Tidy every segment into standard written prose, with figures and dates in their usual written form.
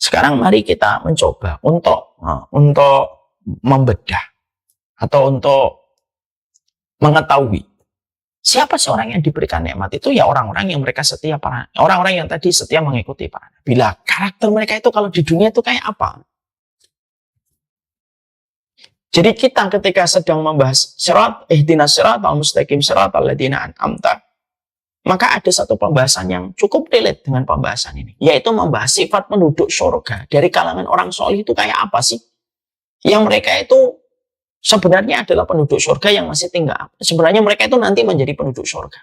Sekarang mari kita mencoba untuk membedah atau untuk mengetahui siapa sih orang yang diberikan nikmat itu. Ya orang-orang yang mereka setia, orang-orang yang tadi setia mengikuti para nabi. Bila karakter mereka itu kalau di dunia itu kayak apa? Jadi kita ketika sedang membahas syirat, ihdinas siratal mustaqim siratal ladzina an'amta, maka ada satu pembahasan yang cukup relate dengan pembahasan ini, yaitu membahas sifat penduduk surga dari kalangan orang soleh itu kayak apa sih? Yang mereka itu sebenarnya adalah penduduk surga yang masih tinggal. Sebenarnya mereka itu nanti menjadi penduduk surga.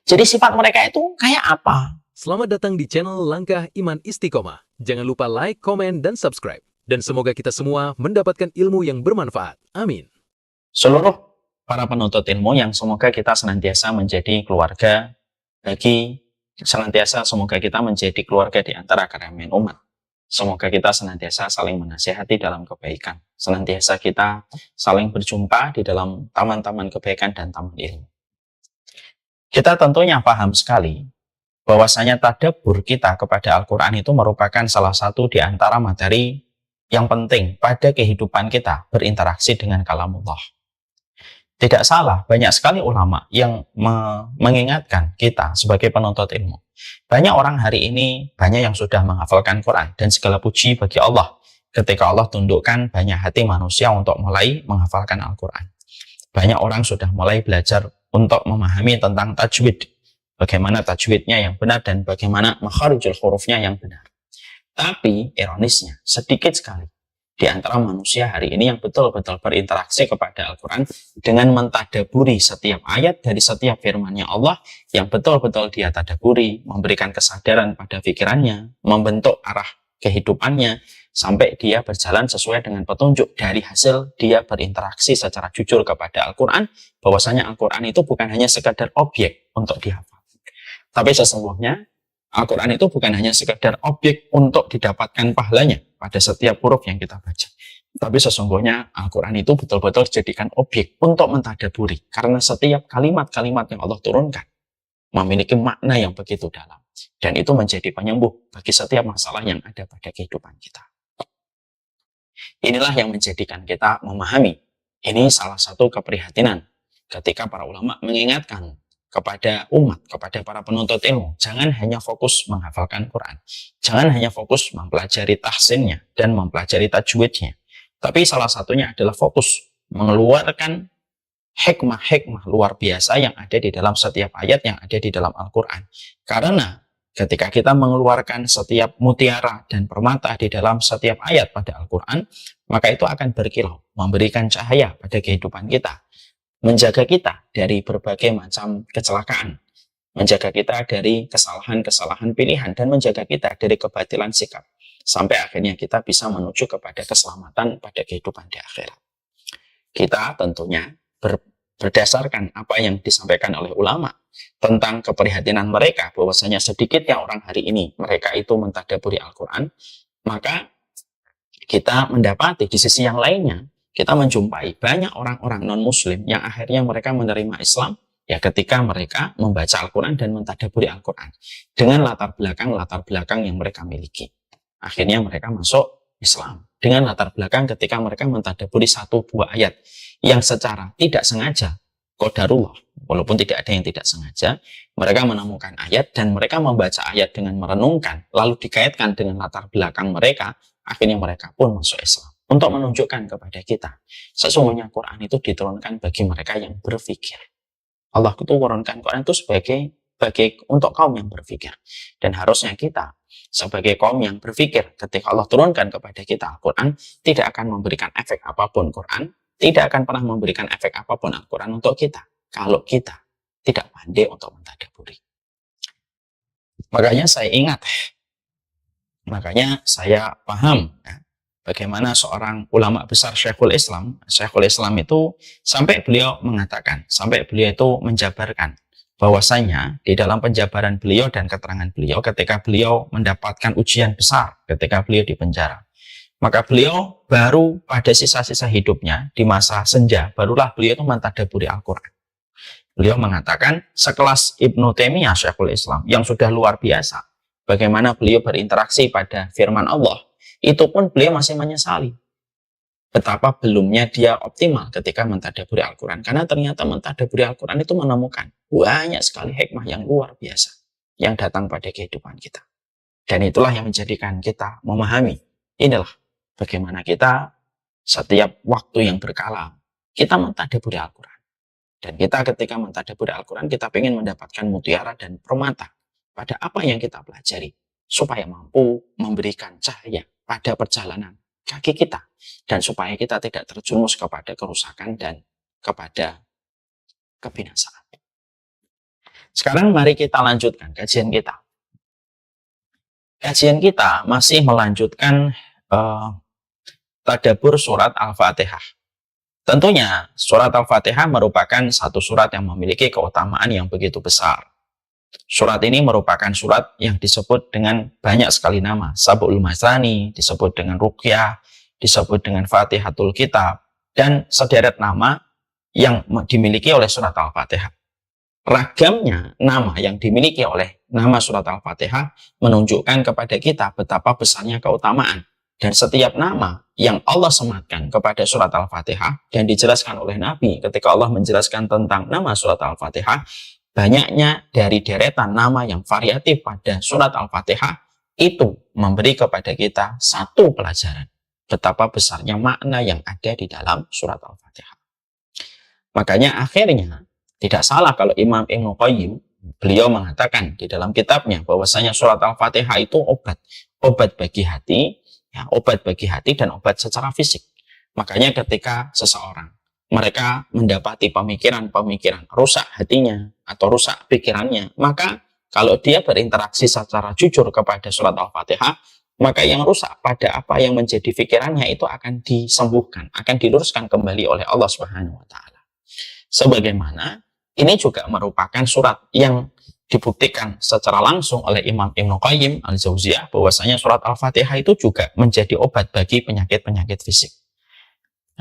Jadi sifat mereka itu kayak apa? Selamat datang di channel Langkah Iman Istiqomah. Jangan lupa like, komen, dan subscribe. Dan semoga kita semua mendapatkan ilmu yang bermanfaat. Amin. Seluruh para penuntut ilmu yang semoga kita senantiasa menjadi keluarga semoga kita menjadi keluarga di antara kalangan umat. Semoga kita senantiasa saling menasihati dalam kebaikan. Senantiasa kita saling berjumpa di dalam taman-taman kebaikan dan taman ilmu. Kita tentunya paham sekali bahwasanya tadabbur kita kepada Al-Quran itu merupakan salah satu di antara materi yang penting pada kehidupan kita berinteraksi dengan kalamullah. Tidak salah, banyak sekali ulama yang mengingatkan kita sebagai penuntut ilmu. Banyak orang hari ini, banyak yang sudah menghafalkan Quran, dan segala puji bagi Allah ketika Allah tundukkan banyak hati manusia untuk mulai menghafalkan Al-Quran. Banyak orang sudah mulai belajar untuk memahami tentang tajwid, bagaimana tajwidnya yang benar dan bagaimana makharijul hurufnya yang benar. Tapi ironisnya, sedikit sekali di antara manusia hari ini yang betul-betul berinteraksi kepada Al-Quran dengan mentadaburi setiap ayat dari setiap firman-Nya Allah yang betul-betul dia tadaburi, memberikan kesadaran pada pikirannya, membentuk arah kehidupannya, sampai dia berjalan sesuai dengan petunjuk dari hasil dia berinteraksi secara jujur kepada Al-Quran, bahwasanya Al-Quran itu bukan hanya sekadar objek untuk dihafal. Tapi sesungguhnya Al-Quran itu bukan hanya sekadar objek untuk didapatkan pahalanya pada setiap huruf yang kita baca. Tapi sesungguhnya Al-Quran itu betul-betul dijadikan objek untuk mentadaburi. Karena setiap kalimat-kalimat yang Allah turunkan memiliki makna yang begitu dalam. Dan itu menjadi penyembuh bagi setiap masalah yang ada pada kehidupan kita. Inilah yang menjadikan kita memahami. Ini salah satu keprihatinan ketika para ulama mengingatkan kepada umat, kepada para penuntut ilmu, jangan hanya fokus menghafalkan Quran, jangan hanya fokus mempelajari tahsinnya dan mempelajari tajwidnya, tapi salah satunya adalah fokus mengeluarkan hikmah-hikmah luar biasa yang ada di dalam setiap ayat yang ada di dalam Al-Quran. Karena ketika kita mengeluarkan setiap mutiara dan permata di dalam setiap ayat pada Al-Quran, maka itu akan berkilau, memberikan cahaya pada kehidupan kita, menjaga kita dari berbagai macam kecelakaan, menjaga kita dari kesalahan-kesalahan pilihan, dan menjaga kita dari kebatilan sikap, sampai akhirnya kita bisa menuju kepada keselamatan pada kehidupan di akhirat. Kita tentunya berdasarkan apa yang disampaikan oleh ulama tentang keprihatinan mereka, bahwasanya sedikitnya orang hari ini mereka itu mentadaburi Al-Quran, maka kita mendapati di sisi yang lainnya, kita menjumpai banyak orang-orang non-muslim yang akhirnya mereka menerima Islam ya ketika mereka membaca Al-Quran dan mentadaburi Al-Quran dengan latar belakang yang mereka miliki. Akhirnya mereka masuk Islam dengan latar belakang ketika mereka mentadaburi satu buah ayat yang secara tidak sengaja, qadarullah, walaupun tidak ada yang tidak sengaja, mereka menemukan ayat dan mereka membaca ayat dengan merenungkan, lalu dikaitkan dengan latar belakang mereka, akhirnya mereka pun masuk Islam. Untuk menunjukkan kepada kita, sesungguhnya Quran itu diturunkan bagi mereka yang berpikir. Allah itu turunkan Quran itu sebagai untuk kaum yang berpikir. Dan harusnya kita sebagai kaum yang berpikir, ketika Allah turunkan kepada kita Al-Quran, tidak akan memberikan efek apapun Quran, tidak akan pernah memberikan efek apapun Al-Quran untuk kita, kalau kita tidak pandai untuk mentadaburi. Makanya saya paham ya, bagaimana seorang ulama besar Syekhul Islam itu sampai beliau mengatakan, sampai beliau itu menjabarkan bahwasanya di dalam penjabaran beliau dan keterangan beliau ketika beliau mendapatkan ujian besar ketika beliau di penjara, maka beliau baru pada sisa-sisa hidupnya di masa senja barulah beliau itu mentadaburi Al-Quran. Beliau mengatakan sekelas Ibnu Taimiyah Syekhul Islam yang sudah luar biasa, bagaimana beliau berinteraksi pada firman Allah, itu pun beliau masih menyesali betapa belumnya dia optimal ketika mentadabburi Al-Quran. Karena ternyata mentadabburi Al-Quran itu menemukan banyak sekali hikmah yang luar biasa yang datang pada kehidupan kita. Dan itulah yang menjadikan kita memahami, inilah bagaimana kita setiap waktu yang berkala kita mentadabburi Al-Quran. Dan kita ketika mentadabburi Al-Quran, kita ingin mendapatkan mutiara dan permata pada apa yang kita pelajari, supaya mampu memberikan cahaya pada perjalanan kaki kita, dan supaya kita tidak terjerumus kepada kerusakan dan kepada kebinasaan. Sekarang mari kita lanjutkan kajian kita. Kajian kita masih melanjutkan tadabbur surat Al-Fatihah. Tentunya surat Al-Fatihah merupakan satu surat yang memiliki keutamaan yang begitu besar. Surat ini merupakan surat yang disebut dengan banyak sekali nama. Sab'ul Masani, disebut dengan Ruqyah, disebut dengan Fatihatul Kitab, dan sederet nama yang dimiliki oleh surat Al-Fatihah. Ragamnya nama yang dimiliki oleh nama surat Al-Fatihah menunjukkan kepada kita betapa besarnya keutamaan. Dan setiap nama yang Allah sematkan kepada surat Al-Fatihah dan dijelaskan oleh Nabi ketika Allah menjelaskan tentang nama surat Al-Fatihah, banyaknya dari deretan nama yang variatif pada surat Al-Fatihah itu memberi kepada kita satu pelajaran, betapa besarnya makna yang ada di dalam surat Al-Fatihah. Makanya akhirnya tidak salah kalau Imam Ibnu Qayyim beliau mengatakan di dalam kitabnya bahwasanya surat Al-Fatihah itu obat bagi hati, ya, obat bagi hati dan obat secara fisik. Makanya ketika seseorang mereka mendapati pemikiran-pemikiran rusak hatinya atau rusak pikirannya, maka kalau dia berinteraksi secara jujur kepada surat Al-Fatihah, maka yang rusak pada apa yang menjadi pikirannya itu akan disembuhkan, akan diluruskan kembali oleh Allah Subhanahu wa taala. Sebagaimana ini juga merupakan surat yang dibuktikan secara langsung oleh Imam Ibnu Qayyim Al-Jauziyah bahwasanya surat Al-Fatihah itu juga menjadi obat bagi penyakit-penyakit fisik.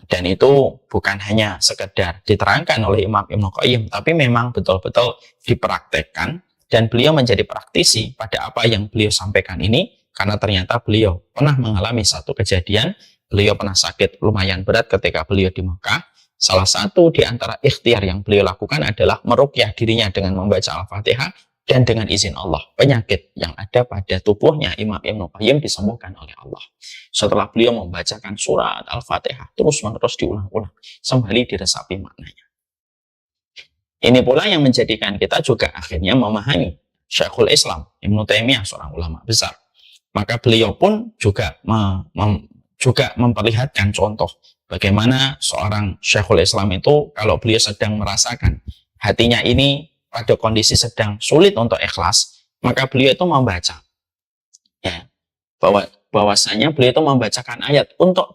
Dan itu bukan hanya sekedar diterangkan oleh Imam Ibnu Qayyim, tapi memang betul-betul dipraktekkan dan beliau menjadi praktisi pada apa yang beliau sampaikan ini, karena ternyata beliau pernah mengalami satu kejadian, beliau pernah sakit lumayan berat ketika beliau di Mekah. Salah satu di antara ikhtiar yang beliau lakukan adalah meruqyah dirinya dengan membaca Al-Fatihah, dan dengan izin Allah, penyakit yang ada pada tubuhnya Imam Ibnu Qayyim disembuhkan oleh Allah. Setelah beliau membacakan surat Al-Fatihah terus-menerus diulang-ulang, sembari diresapi maknanya. Ini pula yang menjadikan kita juga akhirnya memahami Syekhul Islam Ibnu Taimiyah, seorang ulama besar. Maka beliau pun juga memperlihatkan contoh bagaimana seorang Syekhul Islam itu kalau beliau sedang merasakan hatinya ini pada kondisi sedang sulit untuk ikhlas, maka beliau itu membaca, ya, bahwasanya beliau itu membacakan ayat untuk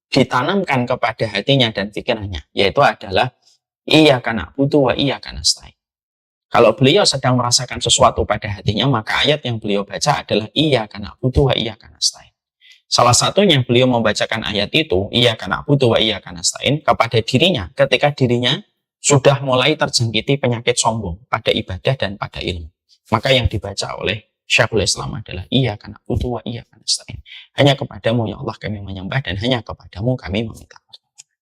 ditanamkan kepada hatinya dan pikirannya, yaitu adalah iyyaka na'budu wa iyyaka nasta'in. Kalau beliau sedang merasakan sesuatu pada hatinya, maka ayat yang beliau baca adalah iyyaka na'budu wa iyyaka nasta'in. Salah satunya beliau membacakan ayat itu, iyyaka na'budu wa iyyaka nasta'in, kepada dirinya ketika dirinya sudah mulai terjangkiti penyakit sombong pada ibadah dan pada ilmu. Maka yang dibaca oleh Syekhul Islam adalah iyyaka na'budu wa iyyaka nasta'in. Hanya kepadamu ya Allah kami menyembah, dan hanya kepadamu kami meminta pertolongan.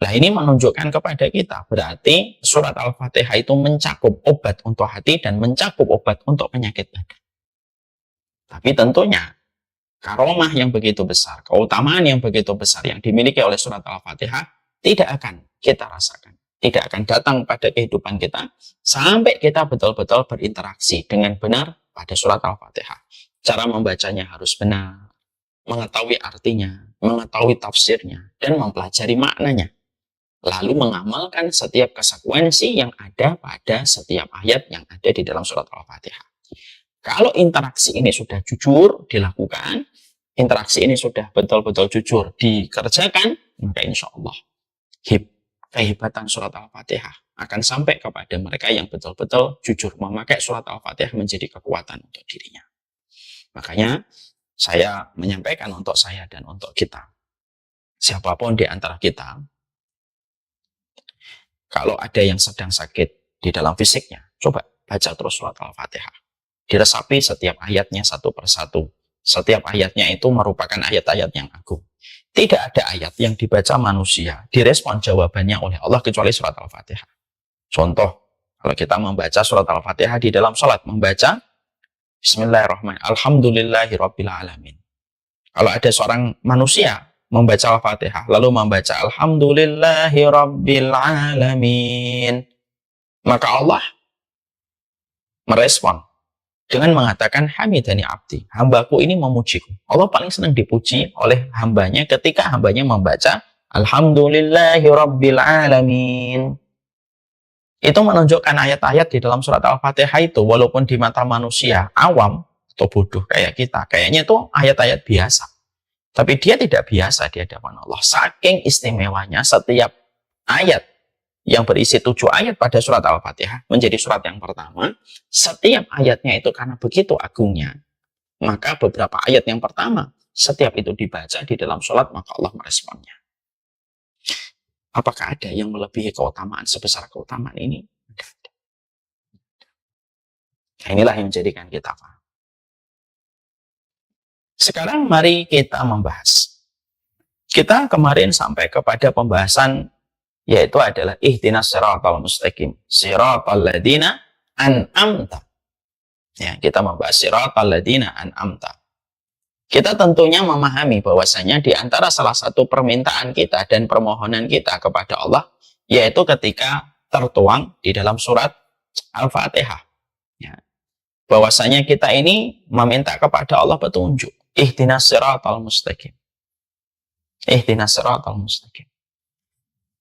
Nah, ini menunjukkan kepada kita berarti surat Al-Fatihah itu mencakup obat untuk hati dan mencakup obat untuk penyakit badan. Tapi tentunya karomah yang begitu besar, keutamaan yang begitu besar yang dimiliki oleh surat Al-Fatihah tidak akan kita rasakan, tidak akan datang pada kehidupan kita sampai kita betul-betul berinteraksi dengan benar pada surat Al-Fatihah. Cara membacanya harus benar, mengetahui artinya, mengetahui tafsirnya, dan mempelajari maknanya. Lalu mengamalkan setiap konsekuensi yang ada pada setiap ayat yang ada di dalam surat Al-Fatihah. Kalau interaksi ini sudah jujur dilakukan, interaksi ini sudah betul-betul jujur dikerjakan, maka insya Allah kehebatan surat Al-Fatihah akan sampai kepada mereka yang betul-betul jujur memakai surat Al-Fatihah menjadi kekuatan untuk dirinya. Makanya saya menyampaikan untuk saya dan untuk kita, siapapun di antara kita, kalau ada yang sedang sakit di dalam fisiknya, coba baca terus surat Al-Fatihah. diresapi setiap ayatnya satu persatu. Setiap ayatnya itu merupakan ayat-ayat yang agung. Tidak ada ayat yang dibaca manusia, direspon jawabannya oleh Allah kecuali surat Al-Fatihah. Contoh, kalau kita membaca surat Al-Fatihah di dalam sholat, membaca Bismillahirrahmanirrahim, Alhamdulillahirabbil alamin. Kalau ada seorang manusia membaca Al-Fatihah, lalu membaca Alhamdulillahirabbil alamin, maka Allah merespon dengan mengatakan hamidani abdi, hambaku ini memujiku. Allah paling senang dipuji oleh hambanya ketika hambanya membaca Alhamdulillahirabbil alamin. Itu menunjukkan ayat-ayat di dalam surat Al-Fatihah itu, walaupun di mata manusia awam atau bodoh kayak kita, kayaknya itu ayat-ayat biasa. Tapi dia tidak biasa di hadapan Allah. Saking istimewanya setiap ayat yang berisi 7 ayat pada surat Al-Fatihah menjadi surat yang pertama. Setiap ayatnya itu karena begitu agungnya, maka beberapa ayat yang pertama, setiap itu dibaca di dalam sholat, maka Allah meresponnya. Apakah ada yang melebihi keutamaan sebesar keutamaan ini? Tidak ada. Nah, inilah yang menjadikan kita paham. Sekarang mari kita membahas. Kita kemarin sampai kepada pembahasan yaitu adalah ihdinas siratal mustaqim, siratal ladzina an'amta. Ya, kita membahas siratal ladzina an'amta. Kita tentunya memahami bahwasanya di antara salah satu permintaan kita dan permohonan kita kepada Allah yaitu ketika tertuang di dalam surat Al-Fatihah. Ya. Bahwasanya kita ini meminta kepada Allah petunjuk. Ihdinas siratal mustaqim. Ihdinas siratal mustaqim.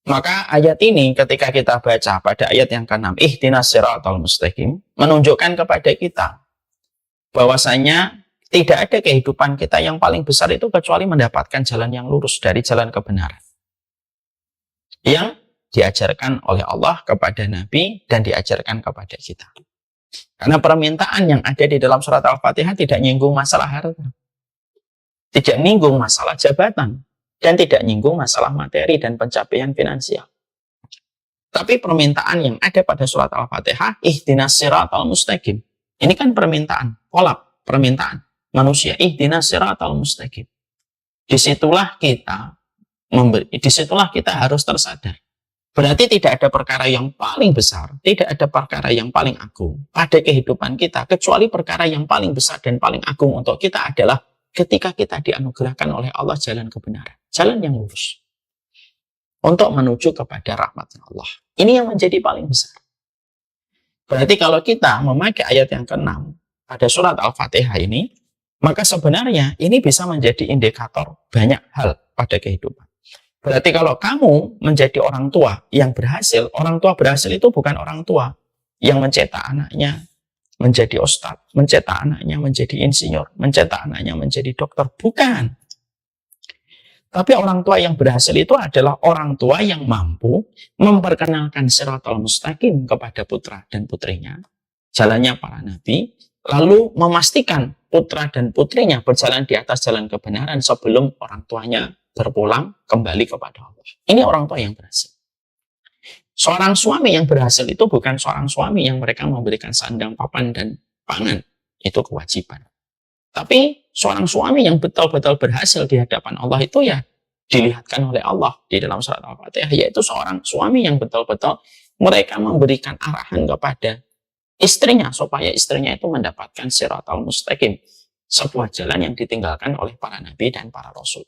Maka ayat ini ketika kita baca pada ayat yang ke-6, ihdinas siratal mustaqim, menunjukkan kepada kita bahwasanya tidak ada kehidupan kita yang paling besar itu kecuali mendapatkan jalan yang lurus dari jalan kebenaran yang diajarkan oleh Allah kepada Nabi dan diajarkan kepada kita. Karena permintaan yang ada di dalam surat Al-Fatihah tidak nyinggung masalah harta, tidak nyinggung masalah jabatan, dan tidak nyinggung masalah materi dan pencapaian finansial. Tapi permintaan yang ada pada surat Al-Fatihah, ihdinas siratal mustaqim. Ini kan permintaan, kolab permintaan manusia, ihdinas siratal mustaqim. Disitulah kita harus tersadar. Berarti tidak ada perkara yang paling besar, tidak ada perkara yang paling agung pada kehidupan kita, kecuali perkara yang paling besar dan paling agung untuk kita adalah ketika kita dianugerahkan oleh Allah jalan kebenaran, jalan yang lurus untuk menuju kepada rahmat Allah. Ini yang menjadi paling besar. Berarti kalau kita memakai ayat yang ke-6 pada surat Al-Fatihah ini, maka sebenarnya ini bisa menjadi indikator banyak hal pada kehidupan. Berarti kalau kamu menjadi orang tua yang berhasil, orang tua berhasil itu bukan orang tua yang mencetak anaknya menjadi ustadz, mencetak anaknya menjadi insinyur, mencetak anaknya menjadi dokter. Bukan. Tapi orang tua yang berhasil itu adalah orang tua yang mampu memperkenalkan siratal mustaqim kepada putra dan putrinya, jalannya para nabi, lalu memastikan putra dan putrinya berjalan di atas jalan kebenaran sebelum orang tuanya berpulang kembali kepada Allah. Ini orang tua yang berhasil. Seorang suami yang berhasil itu bukan seorang suami yang mereka memberikan sandang, papan, dan pangan. Itu kewajiban. Tapi seorang suami yang betul-betul berhasil di hadapan Allah itu ya dilihatkan oleh Allah di dalam surat Al-Fatihah, yaitu seorang suami yang betul-betul mereka memberikan arahan kepada istrinya supaya istrinya itu mendapatkan siratal mustaqim, sebuah jalan yang ditinggalkan oleh para nabi dan para rasul.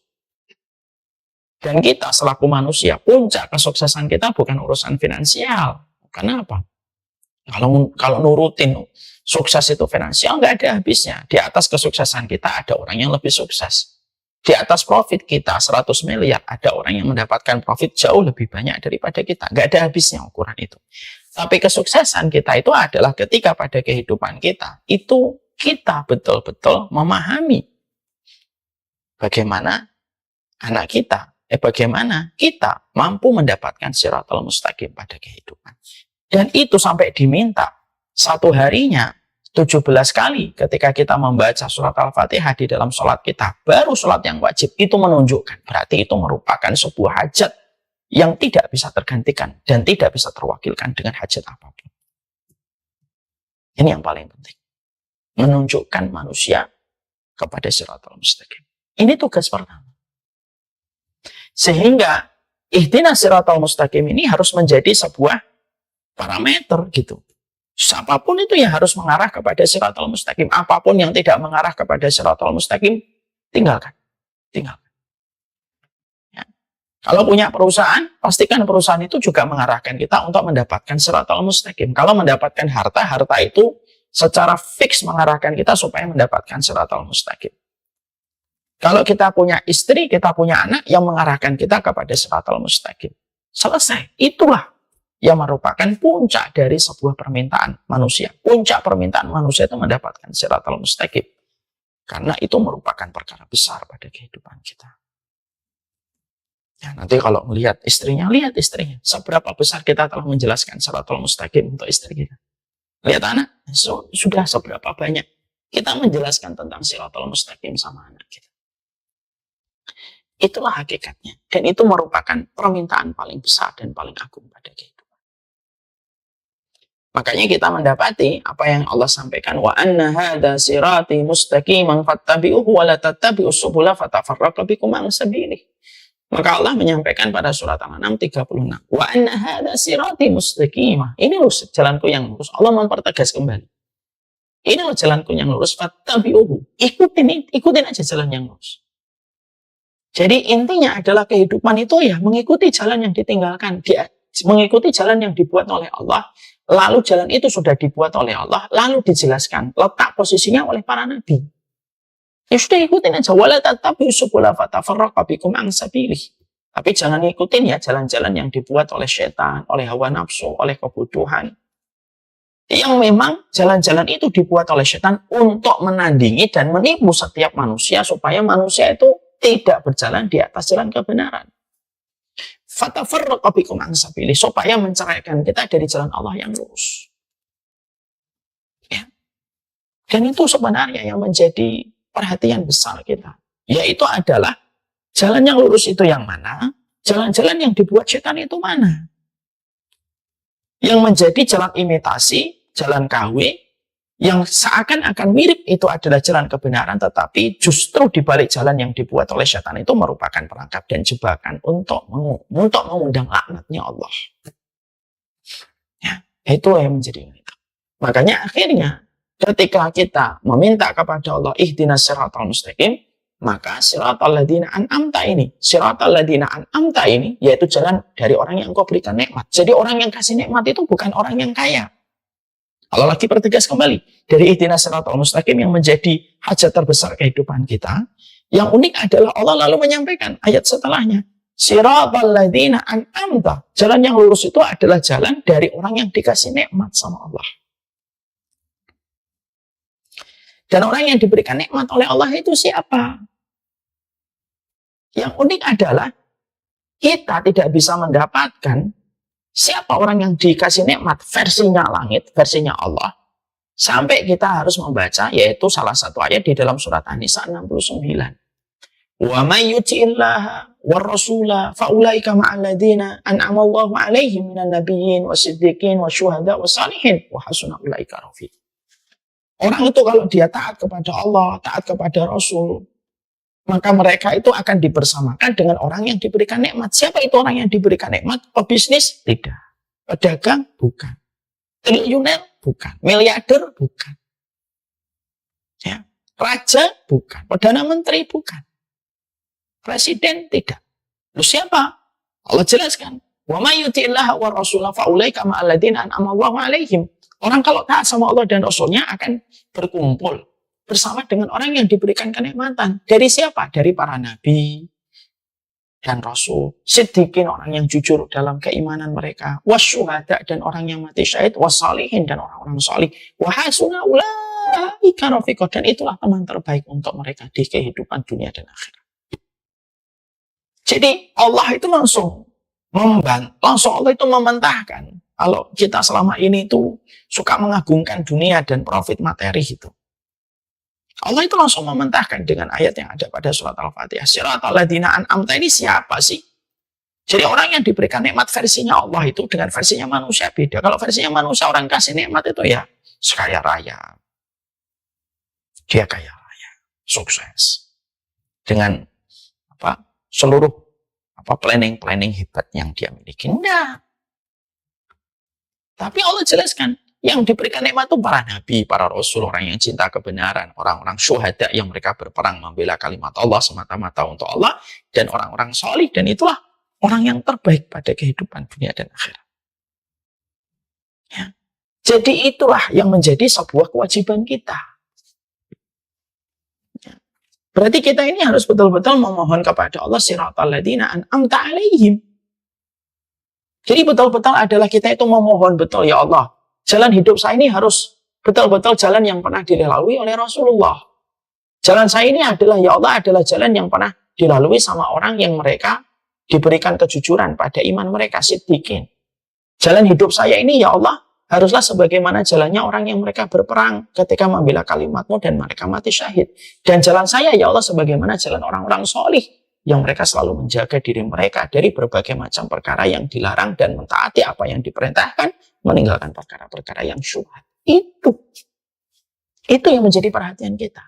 Dan kita selaku manusia, puncak kesuksesan kita bukan urusan finansial. Kenapa? Kalau nurutin sukses itu finansial, nggak ada habisnya. Di atas kesuksesan kita ada orang yang lebih sukses. Di atas profit kita 100 miliar, ada orang yang mendapatkan profit jauh lebih banyak daripada kita. Nggak ada habisnya ukuran itu. Tapi kesuksesan kita itu adalah ketika pada kehidupan kita, itu kita betul-betul memahami bagaimana bagaimana kita mampu mendapatkan siratal mustaqim pada kehidupan. Dan itu sampai diminta satu harinya 17 kali ketika kita membaca surat Al-Fatihah di dalam sholat kita. Baru sholat yang wajib itu menunjukkan. Berarti itu merupakan sebuah hajat yang tidak bisa tergantikan dan tidak bisa terwakilkan dengan hajat apapun. Ini yang paling penting. menunjukkan manusia kepada siratal mustaqim. Ini tugas pertama. Sehingga ihdinas siratal mustaqim ini harus menjadi sebuah parameter gitu. Apapun itu yang harus mengarah kepada siratal mustaqim. Apapun yang tidak mengarah kepada siratal mustaqim, tinggalkan. Ya. Kalau punya perusahaan, pastikan perusahaan itu juga mengarahkan kita untuk mendapatkan siratal mustaqim. Kalau mendapatkan harta, harta itu secara fix mengarahkan kita supaya mendapatkan siratal mustaqim. Kalau kita punya istri, kita punya anak yang mengarahkan kita kepada siratal mustaqim. Selesai. Itulah yang merupakan puncak dari sebuah permintaan manusia. Puncak permintaan manusia itu mendapatkan siratal mustaqim. Karena itu merupakan perkara besar pada kehidupan kita. Ya, nanti kalau melihat istrinya, lihat istrinya. Seberapa besar kita telah menjelaskan siratal mustaqim untuk istri kita. Lihat anak, sudah seberapa banyak kita menjelaskan tentang siratal mustaqim sama anak kita. Itulah hakikatnya. Dan itu merupakan permintaan paling besar dan paling agung pada kehidupan. Makanya kita mendapati apa yang Allah sampaikan, wa anna hadza sirati mustaqiman fattabi'uhu wa la tattabi'us subula fatafarraqa bikum an sabilih. Maka Allah menyampaikan pada surat Al-An'am 36, wa anna hadza sirati mustaqimah. Ini loh jalanku yang lurus. Allah mempertegas kembali. Ini loh jalanku yang lurus, fattabi'uhu. Ikutin aja jalan yang lurus. Jadi intinya adalah kehidupan itu ya mengikuti jalan yang ditinggalkan, mengikuti jalan yang dibuat oleh Allah. Lalu jalan itu sudah dibuat oleh Allah, lalu dijelaskan letak posisinya oleh para nabi. Ya sudah ikutin aja, wala tattabi'us subula fatafarraqa bikum an sabilih. Tapi jangan ikutin ya jalan-jalan yang dibuat oleh setan, oleh hawa nafsu, oleh kebutuhan. Yang memang jalan-jalan itu dibuat oleh setan untuk menandingi dan menipu setiap manusia supaya manusia itu tidak berjalan di atas jalan kebenaran. Fatafarraqa bikum an sabilih, supaya menceraikan kita dari jalan Allah yang lurus. Ya. Dan itu sebenarnya yang menjadi perhatian besar kita, yaitu adalah jalan yang lurus itu yang mana, jalan-jalan yang dibuat setan itu mana. Yang menjadi jalan imitasi, jalan KW, yang seakan-akan mirip itu adalah jalan kebenaran, tetapi justru di balik jalan yang dibuat oleh setan itu merupakan perangkap dan jebakan untuk mengundang laknatnya Allah. Ya, itu yang menjadi itu. Makanya akhirnya ketika kita meminta kepada Allah ihdinas siratal mustaqim, maka siratal ladzina an'amta ini, yaitu jalan dari orang yang Engkau berikan nikmat. Jadi orang yang kasih nikmat itu bukan orang yang kaya. Allah lagi pertegas kembali dari ihdinas siratal mustaqim yang menjadi hajat terbesar kehidupan kita. Yang unik adalah Allah lalu menyampaikan ayat setelahnya, siratal ladzina an'amta. Jalan yang lurus itu adalah jalan dari orang yang dikasih nikmat sama Allah. Dan orang yang diberikan nikmat oleh Allah itu siapa? Yang unik adalah kita tidak bisa mendapatkan siapa orang yang dikasih nikmat versinya langit, versinya Allah, sampai kita harus membaca, yaitu salah satu ayat di dalam surat An-Nisa 69. Wa may yuti'illaha war rasula fa ulaika ma'al ladzina an'ama Allahu 'alaihim minan nabiyyin wasiddiqin wasyuhada wassalihin wa hasuna ulaika rafiq. Orang itu kalau dia taat kepada Allah, taat kepada Rasul, maka mereka itu akan dibersamakan dengan orang yang diberikan nikmat. Siapa itu orang yang diberikan nikmat? Pebisnis? Tidak. Pedagang? Bukan. Triliuner? Bukan. Miliarder? Bukan. Ya. Raja? Bukan. Perdana Menteri? Bukan. Presiden? Tidak. Lalu siapa? Allah jelaskan. Wa may yuti'illaha wa rasulahu fa ulaika ma'al ladzina an'ama Allahu 'alaihim. Orang kalau taat sama Allah dan Rasulnya akan berkumpul bersama dengan orang yang diberikan kenikmatan. Dari siapa? Dari para nabi dan rasul. Siddiqin, orang yang jujur dalam keimanan mereka. Wasyuhada, dan orang yang mati syahid. Wassalihin, dan orang-orang salih. Wahasuna ulaika rafiqah, dan itulah teman terbaik untuk mereka di kehidupan dunia dan akhirat. Jadi Allah itu langsung Allah itu mementahkan. Kalau kita selama ini itu suka mengagungkan dunia dan profit materi itu, Allah itu langsung mementahkan dengan ayat yang ada pada surat Al-Fatihah. Siratal ladzina an'amta ini siapa sih? Jadi orang yang diberikan nikmat versinya Allah itu dengan versinya manusia beda. Kalau versinya manusia orang kasih nikmat itu ya sekaya raya, dia kaya raya, sukses dengan seluruh planning hebat yang dia miliki. Enggak. Tapi Allah jelaskan, yang diberikan nikmat itu para nabi, para rasul, orang yang cinta kebenaran, orang-orang syuhada yang mereka berperang membela kalimat Allah semata-mata untuk Allah, dan orang-orang solih, dan itulah orang yang terbaik pada kehidupan dunia dan akhirat. Ya. Jadi itulah yang menjadi sebuah kewajiban kita. Ya. Berarti kita ini harus betul-betul memohon kepada Allah siratal ladzina an'amta 'alaihim. Jadi betul-betul adalah kita itu memohon betul, ya Allah, jalan hidup saya ini harus betul-betul jalan yang pernah dilalui oleh Rasulullah. Jalan saya ini adalah, ya Allah, adalah jalan yang pernah dilalui sama orang yang mereka diberikan kejujuran pada iman mereka, siddiqin. Jalan hidup saya ini, ya Allah, haruslah sebagaimana jalannya orang yang mereka berperang ketika membela kalimat-Mu dan mereka mati syahid. Dan jalan saya, ya Allah, sebagaimana jalan orang-orang solih yang mereka selalu menjaga diri mereka dari berbagai macam perkara yang dilarang dan mentaati apa yang diperintahkan, meninggalkan perkara-perkara yang syubhat. Itu yang menjadi perhatian kita.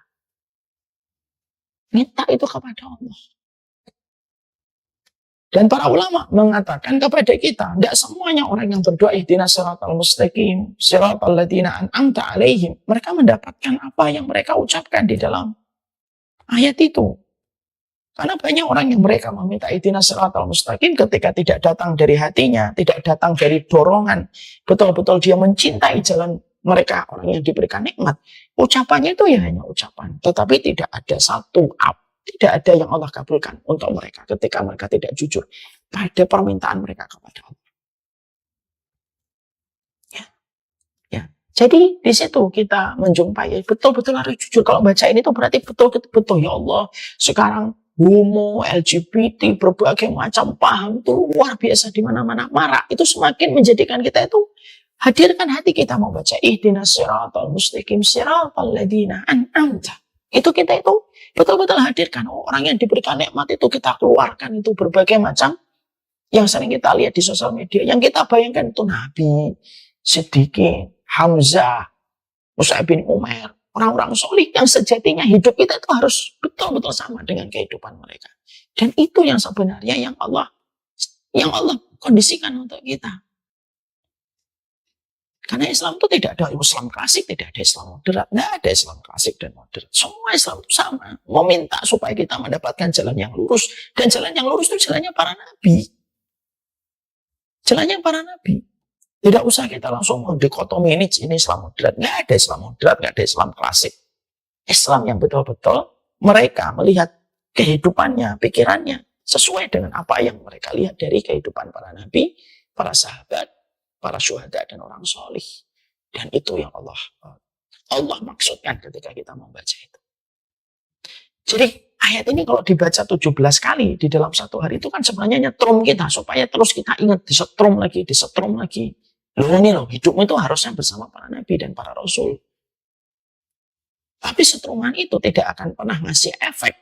Minta itu kepada Allah. Dan para ulama mengatakan kepada kita, tidak semuanya orang yang berdoa ihdinas siratal mustaqim, siratal ladzina an'amta 'alaihim, mereka mendapatkan apa yang mereka ucapkan di dalam ayat itu. Karena banyak orang yang mereka meminta ihdinas siratal mustaqim ketika tidak datang dari hatinya, tidak datang dari dorongan, betul-betul dia mencintai jalan mereka, orang yang diberikan nikmat. Ucapannya itu ya hanya ucapan, tetapi tidak ada tidak ada yang Allah kabulkan untuk mereka ketika mereka tidak jujur pada permintaan mereka kepada Allah. Ya. Jadi di situ kita menjumpai betul-betul harus jujur. Kalau baca ini tuh berarti betul-betul, ya Allah, sekarang homo, LGBT, berbagai macam paham itu luar biasa di mana-mana marak. Itu semakin menjadikan kita itu hadirkan hati kita membaca ihdinas siratal mustaqim siratal ladzina an'amta. Itu kita itu betul-betul hadirkan orang yang diberikan nikmat itu kita keluarkan itu berbagai macam yang sering kita lihat di sosial media. Yang kita bayangkan itu Nabi, Siddiqin, Hamzah, Mus'ab bin Umair, orang-orang solih yang sejatinya hidup kita itu harus betul-betul sama dengan kehidupan mereka. Dan itu yang sebenarnya yang Allah kondisikan untuk kita. Karena Islam itu tidak ada Islam klasik, tidak ada Islam moderat, tidak ada Islam klasik dan moderat. Semua Islam itu sama, meminta supaya kita mendapatkan jalan yang lurus, dan jalan yang lurus itu jalannya para nabi. Jalannya para nabi. Tidak usah kita langsung mendikotomi ini Islam moderat. Nggak ada Islam moderat, nggak ada Islam klasik. Islam yang betul-betul mereka melihat kehidupannya, pikirannya sesuai dengan apa yang mereka lihat dari kehidupan para nabi, para sahabat, para syuhada dan orang solih. Dan itu yang Allah maksudkan ketika kita membaca itu. Jadi ayat ini kalau dibaca 17 kali di dalam satu hari itu kan sebenarnya nyetrum kita supaya terus kita ingat, disetrum lagi. Loh, hidupmu itu harusnya bersama para nabi dan para rasul. Tapi setruman itu tidak akan pernah ngasih efek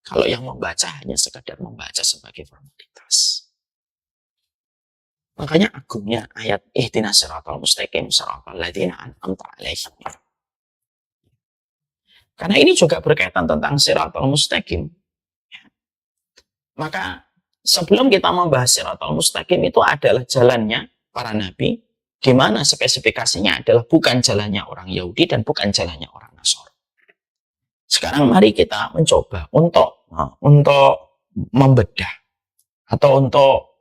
kalau yang membaca hanya sekedar membaca sebagai formalitas. Makanya agungnya ayat ihdinas siratal mustaqim siratal ladzina an'amta 'alaihim. Karena ini juga berkaitan tentang siratal mustaqim. Maka sebelum kita membahas siratal mustaqim itu adalah jalannya para nabi, di mana spesifikasinya adalah bukan jalannya orang Yahudi dan bukan jalannya orang Nasrani. Sekarang mari kita mencoba untuk membedah atau untuk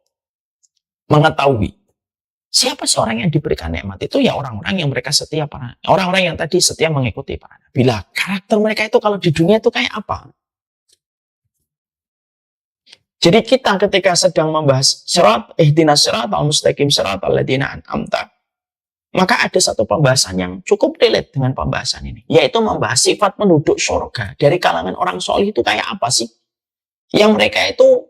mengetahui siapa seorang yang diberikan nikmat itu, ya orang-orang yang mereka setia, orang-orang yang tadi setia mengikuti para nabi. Bila karakter mereka itu kalau di dunia itu kayak apa? Jadi kita ketika sedang membahas ihdinas siratal mustaqim siratal ladzina an'amta, maka ada satu pembahasan yang cukup relate dengan pembahasan ini, yaitu membahas sifat penduduk surga dari kalangan orang solih itu kayak apa sih? Yang mereka itu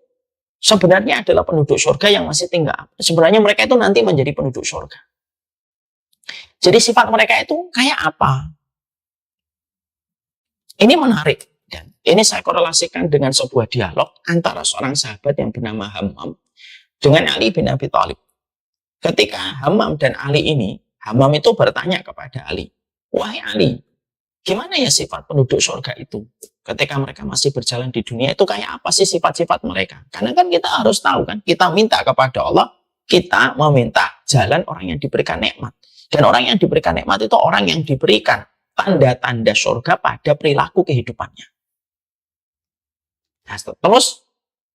sebenarnya adalah penduduk surga yang masih tinggal. Sebenarnya mereka itu nanti menjadi penduduk surga. Jadi sifat mereka itu kayak apa? Ini menarik. Dan ini saya korelasikan dengan sebuah dialog antara seorang sahabat yang bernama Hammam dengan Ali bin Abi Thalib. Ketika Hammam dan Ali ini, Hammam itu bertanya kepada Ali, "Wahai Ali, Gimana ya sifat penduduk surga itu? Ketika mereka masih berjalan di dunia itu kayak apa sih sifat-sifat mereka? Karena kan kita harus tahu kan, kita minta kepada Allah, kita meminta jalan orang yang diberikan nikmat. Dan orang yang diberikan nikmat itu orang yang diberikan tanda-tanda surga pada perilaku kehidupannya. Nah, terus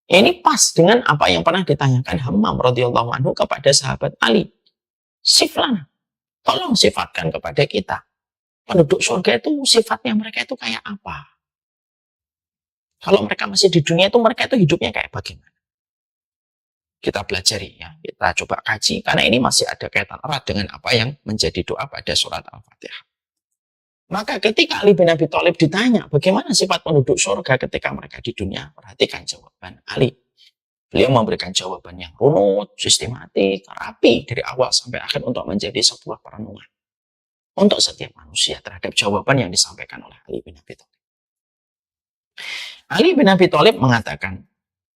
ini pas dengan apa yang pernah ditanyakan Hammam radhiyallahu anhu kepada sahabat Ali. Siflana, tolong sifatkan kepada kita. Penduduk surga itu sifatnya mereka itu kayak apa? Kalau mereka masih di dunia itu mereka itu hidupnya kayak bagaimana? Kita pelajari ya, kita coba kaji karena ini masih ada kaitan erat dengan apa yang menjadi doa pada surat Al-Fatihah. Maka ketika Ali bin Abi Thalib ditanya bagaimana sifat penduduk surga ketika mereka di dunia, perhatikan jawaban Ali. Beliau memberikan jawaban yang runut, sistematik, rapi dari awal sampai akhir untuk menjadi sebuah perenungan untuk setiap manusia terhadap jawaban yang disampaikan oleh Ali bin Abi Thalib. Ali bin Abi Thalib mengatakan,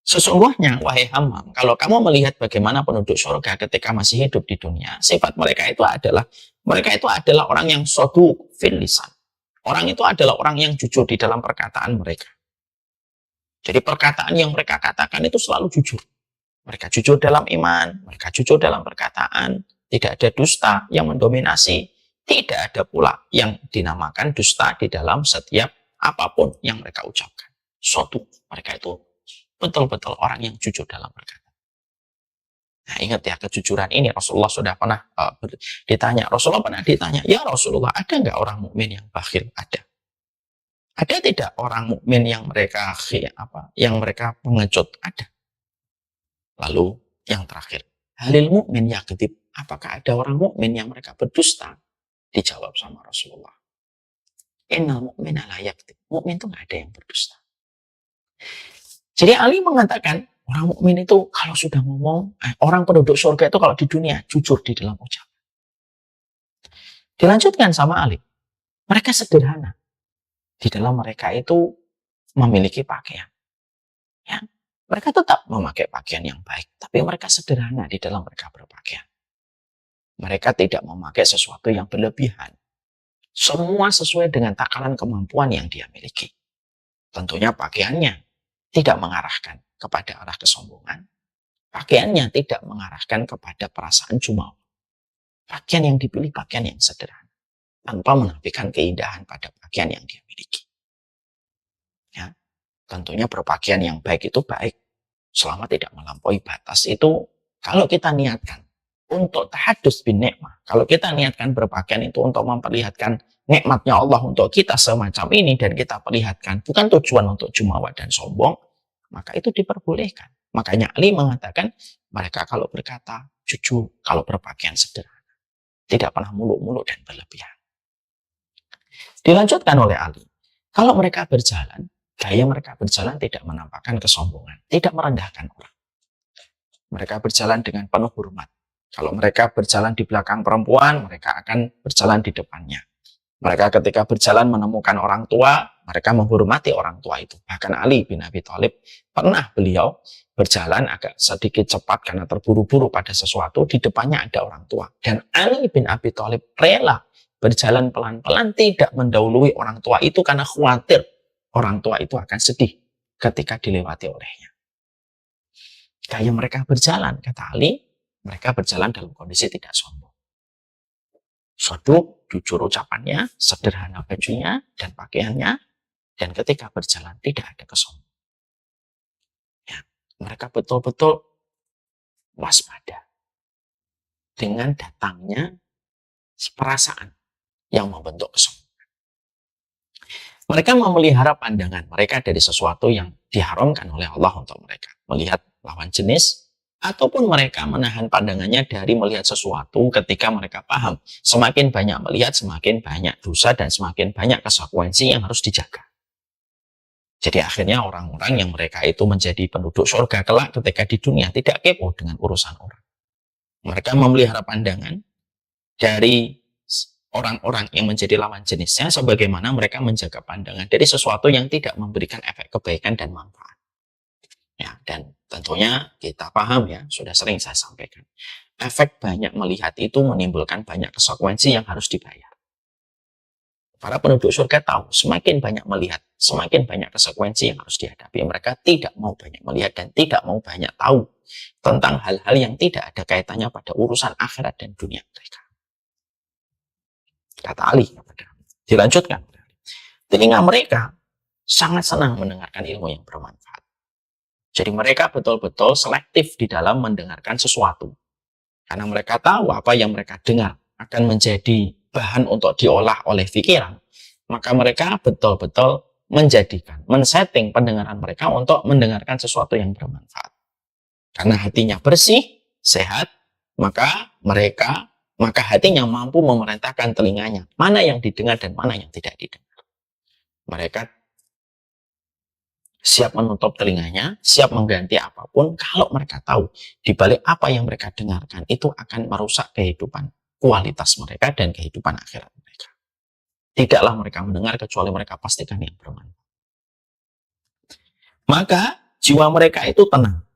sesungguhnya wahai Hammam, kalau kamu melihat bagaimana penduduk surga ketika masih hidup di dunia, sifat mereka itu adalah orang yang shaduk fil lisan. Orang itu adalah orang yang jujur di dalam perkataan mereka. Jadi perkataan yang mereka katakan itu selalu jujur. Mereka jujur dalam iman, mereka jujur dalam perkataan, tidak ada dusta yang mendominasi, tidak ada pula yang dinamakan dusta di dalam setiap apapun yang mereka ucapkan. Suatu mereka itu betul-betul orang yang jujur dalam perkataan. Nah, ingat ya, kejujuran ini Rasulullah sudah pernah Rasulullah pernah ditanya, ya Rasulullah, ada nggak orang mukmin yang bakhil? Ada. Ada tidak orang mukmin yang mereka pengecut? Ada. Lalu yang terakhir, halil mukmin yakdzib, apakah ada orang mukmin yang mereka berdusta? Dijawab sama Rasulullah, innal mu'mina la yakdzib. Mukmin itu nggak ada yang berdusta. Jadi Ali mengatakan orang mukmin itu kalau sudah ngomong, orang penduduk surga itu kalau di dunia jujur di dalam ucapan. Dilanjutkan sama Ali, mereka sederhana. Di dalam mereka itu memiliki pakaian. Ya, mereka tetap memakai pakaian yang baik, tapi mereka sederhana di dalam mereka berpakaian. Mereka tidak memakai sesuatu yang berlebihan. Semua sesuai dengan takaran kemampuan yang dia miliki. Tentunya pakaiannya tidak mengarahkan kepada arah kesombongan. Pakaiannya tidak mengarahkan kepada perasaan jumawa. Pakaian yang dipilih pakaian yang sederhana, tanpa menampilkan keindahan pada pakaian yang dia miliki. Ya, tentunya berpakaian yang baik itu baik, selama tidak melampaui batas. Itu kalau kita niatkan untuk tahadus bin nikmah, kalau kita niatkan berpakaian itu untuk memperlihatkan nikmatnya Allah untuk kita semacam ini dan kita perlihatkan, bukan tujuan untuk jumawa dan sombong, maka itu diperbolehkan. Makanya Ali mengatakan mereka kalau berkata jujur, kalau berpakaian sederhana, tidak pernah muluk-muluk dan berlebihan. Dilanjutkan oleh Ali, kalau mereka berjalan, gaya mereka berjalan tidak menampakkan kesombongan, tidak merendahkan orang. Mereka berjalan dengan penuh hormat. Kalau mereka berjalan di belakang perempuan, mereka akan berjalan di depannya. Mereka ketika berjalan menemukan orang tua, mereka menghormati orang tua itu. Bahkan Ali bin Abi Thalib pernah beliau berjalan agak sedikit cepat karena terburu-buru pada sesuatu, di depannya ada orang tua. Dan Ali bin Abi Thalib rela berjalan pelan-pelan, tidak mendahului orang tua itu karena khawatir orang tua itu akan sedih ketika dilewati olehnya. Gaya mereka berjalan, kata Ali, mereka berjalan dalam kondisi tidak sombong. Soduk, jujur ucapannya, sederhana bajunya dan pakaiannya, dan ketika berjalan tidak ada kesombongan. Ya, mereka betul-betul waspada dengan datangnya perasaan yang membentuk kesombongan. Mereka memelihara pandangan mereka dari sesuatu yang diharamkan oleh Allah untuk mereka. Melihat lawan jenis, ataupun mereka menahan pandangannya dari melihat sesuatu ketika mereka paham. Semakin banyak melihat, semakin banyak dosa dan semakin banyak konsekuensi yang harus dijaga. Jadi akhirnya orang-orang yang mereka itu menjadi penduduk surga kelak ketika di dunia tidak kepo dengan urusan orang. Mereka memelihara pandangan dari orang-orang yang menjadi lawan jenisnya sebagaimana mereka menjaga pandangan dari sesuatu yang tidak memberikan efek kebaikan dan manfaat. Ya, dan tentunya kita paham ya, sudah sering saya sampaikan. Efek banyak melihat itu menimbulkan banyak konsekuensi yang harus dibayar. Para penduduk surga tahu, semakin banyak melihat, semakin banyak konsekuensi yang harus dihadapi. Mereka tidak mau banyak melihat dan tidak mau banyak tahu tentang hal-hal yang tidak ada kaitannya pada urusan akhirat dan dunia mereka. Kata Ali. Dilanjutkan. Telinga mereka sangat senang mendengarkan ilmu yang bermanfaat. Jadi mereka betul-betul selektif di dalam mendengarkan sesuatu. Karena mereka tahu apa yang mereka dengar akan menjadi bahan untuk diolah oleh pikiran, maka mereka betul-betul men-setting pendengaran mereka untuk mendengarkan sesuatu yang bermanfaat. Karena hatinya bersih, sehat, maka hatinya mampu memerintahkan telinganya, mana yang didengar dan mana yang tidak didengar. Mereka siap menutup telinganya, siap mengganti apapun kalau mereka tahu di balik apa yang mereka dengarkan itu akan merusak kehidupan kualitas mereka dan kehidupan akhirat mereka. Tidaklah mereka mendengar kecuali mereka pastikan yang bermanfaat. Maka jiwa mereka itu tenang.